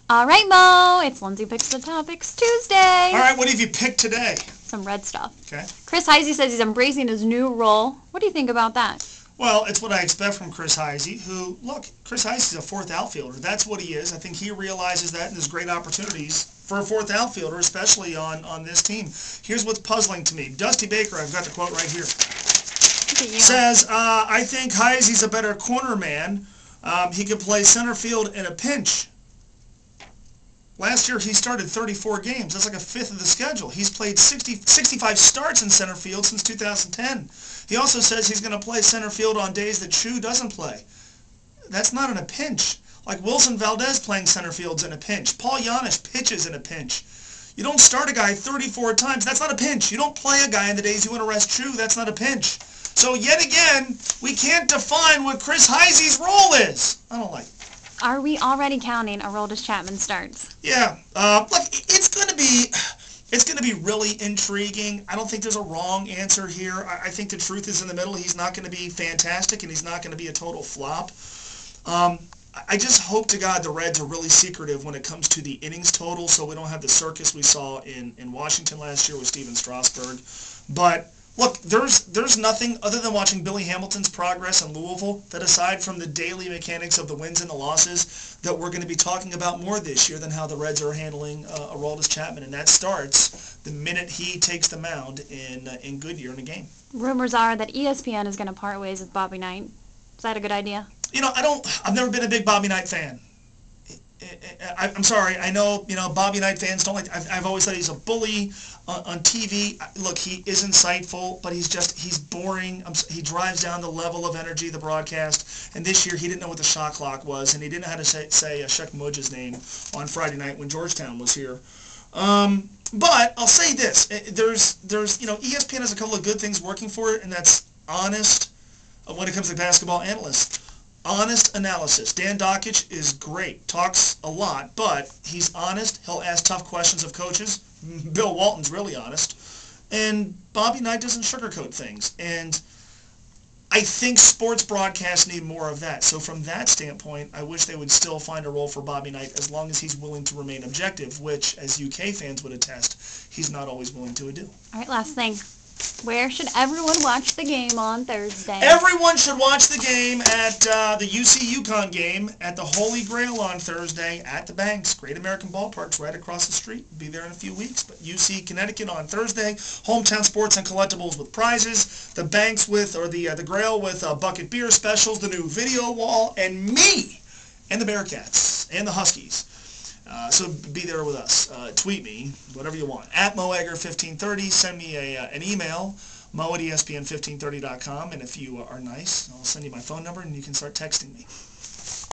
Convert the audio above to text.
All right, Mo. It's Lindsay Picks the Topics Tuesday. All right, what have you picked today? Some red stuff. Okay. Chris Heisey says he's embracing his new role. What do you think about that? Well, it's what I expect from Chris Heisey, who, look, Chris Heisey's a fourth outfielder. That's what he is. I think he realizes that, and there's great opportunities for a fourth outfielder, especially on this team. Here's what's puzzling to me. Dusty Baker, I've got the quote right here, says, I think Heisey's a better corner man. He could play center field in a pinch. Last year, he started 34 games. That's like a fifth of the schedule. He's played 65 starts in center field since 2010. He also says he's going to play center field on days that Chu doesn't play. That's not in a pinch. Like Wilson Valdez playing center field's in a pinch. Paul Yanish pitches in a pinch. You don't start a guy 34 times. That's not a pinch. You don't play a guy in the days you want to rest Chu. That's not a pinch. So yet again, we can't define what Chris Heisey's role is. I don't like it. Are we already counting Aroldis Chapman starts? Yeah. Look, it's going to be really intriguing. I don't think there's a wrong answer here. I think the truth is in the middle. He's not going to be fantastic, and he's not going to be a total flop. I just hope to God the Reds are really secretive when it comes to the innings total, so we don't have the circus we saw in Washington last year with Steven Strasburg. But look, there's nothing other than watching Billy Hamilton's progress in Louisville that, aside from the daily mechanics of the wins and the losses, that we're going to be talking about more this year than how the Reds are handling Aroldis Chapman, and that starts the minute he takes the mound in Goodyear in a game. Rumors are that ESPN is going to part ways with Bobby Knight. Is that a good idea? You know, I've never been a big Bobby Knight fan. I'm sorry. I know, Bobby Knight fans don't like. I've always thought he's a bully on TV. Look, he is insightful, but he's boring. He drives down the level of energy of the broadcast. And this year, he didn't know what the shot clock was, and he didn't know how to say Sheck Mudge's name on Friday night when Georgetown was here. But I'll say this: there's ESPN has a couple of good things working for it, and that's honest when it comes to basketball analysts. Honest analysis. Dan Dockich is great, talks a lot, but he's honest. He'll ask tough questions of coaches. Bill Walton's really honest. And Bobby Knight doesn't sugarcoat things. And I think sports broadcasts need more of that. So from that standpoint, I wish they would still find a role for Bobby Knight as long as he's willing to remain objective, which, as UK fans would attest, he's not always willing to do. All right, last thing. Where should everyone watch the game on Thursday? Everyone should watch the game at the UC-UConn game at the Holy Grail on Thursday at the Banks. Great American Ballpark's right across the street. Be there in a few weeks. But UC Connecticut on Thursday. Hometown Sports and Collectibles with prizes. The Banks the Grail with bucket beer specials. The new video wall. And me. And the Bearcats. And the Huskies. So be there with us. Tweet me, whatever you want. At MoEgger1530. Send me an email, mo@espn1530.com. And if you are nice, I'll send you my phone number and you can start texting me.